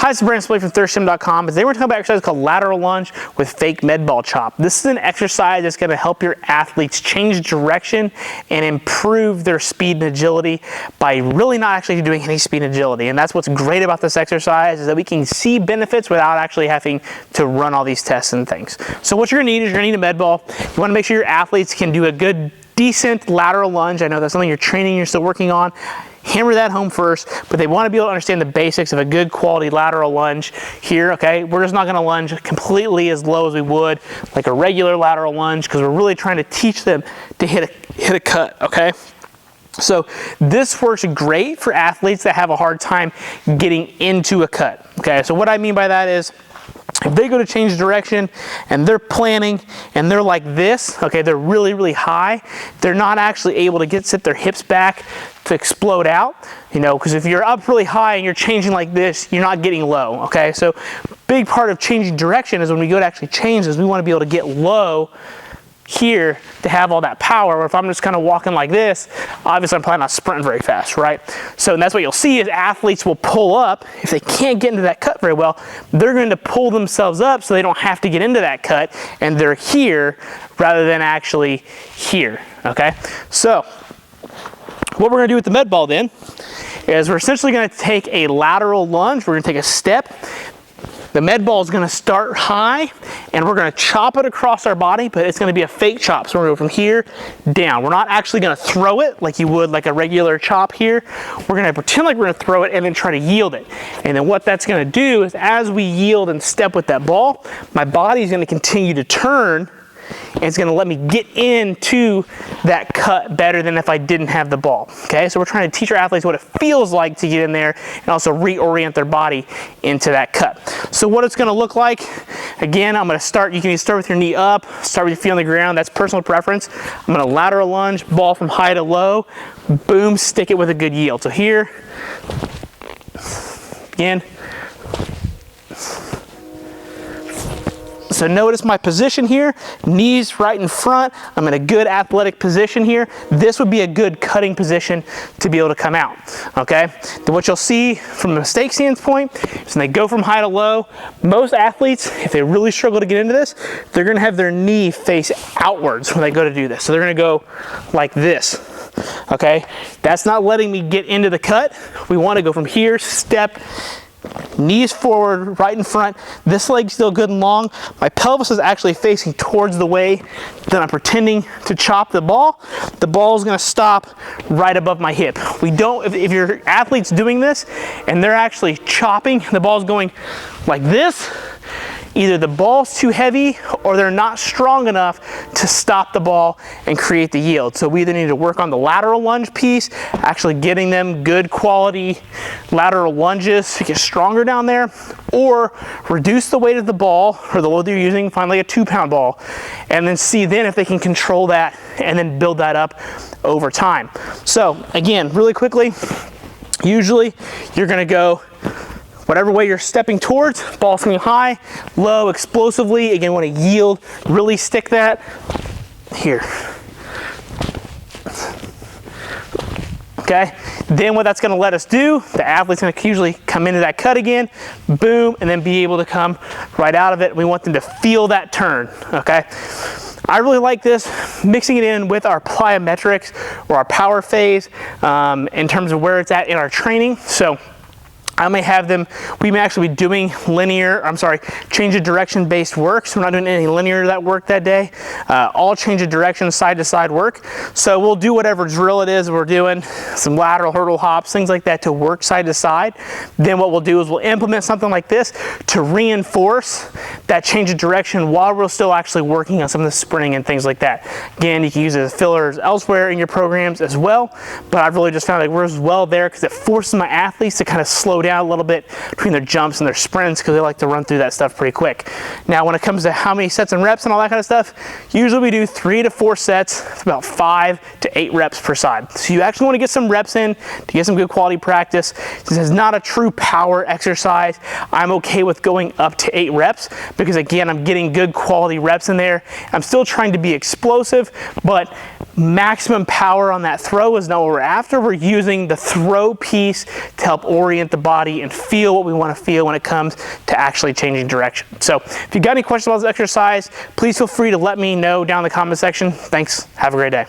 Hi, it's Brandon Splay from thirstgym.com. Today we're talking about an exercise called lateral lunge with fake med ball chop. This is an exercise that's going to help your athletes change direction and improve their speed and agility by really not actually doing any speed and agility. And that's what's great about this exercise, is that we can see benefits without actually having to run all these tests and things. So what you're going to need is you're going to need a med ball. You want to make sure your athletes can do a good, decent lateral lunge. I know that's something you're training, you're still working on. Hammer that home first, but they want to be able to understand the basics of a good quality lateral lunge here, okay? We're just not going to lunge completely as low as we would like a regular lateral lunge, because we're really trying to teach them to hit a cut, okay? So this works great for athletes that have a hard time getting into a cut, okay? So what I mean by that is, if they go to change direction and they're planning and they're like this, okay, they're really, really high, they're not actually able to sit their hips back to explode out, you know, because if you're up really high and you're changing like this, you're not getting low, okay? So big part of changing direction is when we go to actually change is we want to be able to get low here to have all that power. Or if I'm just kind of walking like this, obviously I'm probably not sprinting very fast, right? So that's what you'll see is athletes will pull up. If they can't get into that cut very well, they're going to pull themselves up so they don't have to get into that cut, and they're here rather than actually here, okay? So what we're going to do with the med ball then is we're essentially going to take a lateral lunge. We're going to take a step. The med ball is going to start high, and we're going to chop it across our body, but it's going to be a fake chop. So we're going to go from here down. We're not actually going to throw it like you would like a regular chop here. We're going to pretend like we're going to throw it and then try to yield it. And then what that's going to do is as we yield and step with that ball, my body is going to continue to turn, and it's going to let me get into that cut better than if I didn't have the ball, okay? So we're trying to teach our athletes what it feels like to get in there and also reorient their body into that cut. So what it's going to look like, again, I'm going to start, you can either start with your knee up, start with your feet on the ground, that's personal preference. I'm going to lateral lunge, ball from high to low, boom, stick it with a good yield. So here, again. So notice my position here, knees right in front. I'm in a good athletic position here. This would be a good cutting position to be able to come out, okay? Then what you'll see from a mistake standpoint is when they go from high to low, most athletes, if they really struggle to get into this, they're gonna have their knee face outwards when they go to do this. So they're gonna go like this, okay? That's not letting me get into the cut. We wanna go from here, step, knees forward, right in front. This leg's still good and long. My pelvis is actually facing towards the way that I'm pretending to chop the ball. The ball is going to stop right above my hip. We don't, if your athlete's doing this and they're actually chopping, the ball's going like this, either the ball's too heavy or they're not strong enough to stop the ball and create the yield. So we either need to work on the lateral lunge piece, actually getting them good quality lateral lunges to get stronger down there, or reduce the weight of the ball or the load they're using, find like a 2-pound ball, and then see then if they can control that and then build that up over time. So again, really quickly, usually you're gonna go whatever way you're stepping towards, ball swing high, low, explosively. Again, want to yield, really stick that here. Okay, then what that's going to let us do, the athlete's going to usually come into that cut again, boom, and then be able to come right out of it. We want them to feel that turn, okay? I really like this, mixing it in with our plyometrics or our power phase in terms of where it's at in our training. So I may have them, we may actually be doing change of direction based work. So we're not doing any linear that work that day. All change of direction, side to side work. So we'll do whatever drill it is we're doing, some lateral hurdle hops, things like that to work side to side. Then what we'll do is we'll implement something like this to reinforce that change of direction while we're still actually working on some of the sprinting and things like that. Again, you can use it as fillers elsewhere in your programs as well, but I've really just found it works well there because it forces my athletes to kind of slow down a little bit between their jumps and their sprints because they like to run through that stuff pretty quick. Now when it comes to how many sets and reps and all that kind of stuff, usually we do 3 to 4 sets. It's about 5 to 8 reps per side. So you actually want to get some reps in to get some good quality practice. This is not a true power exercise. I'm okay with going up to 8 reps because again, I'm getting good quality reps in there. I'm still trying to be explosive, but maximum power on that throw is not what we're after. We're using the throw piece to help orient the body and feel what we want to feel when it comes to actually changing direction. So if you got any questions about this exercise, please feel free to let me know down in the comment section. Thanks. Have a great day.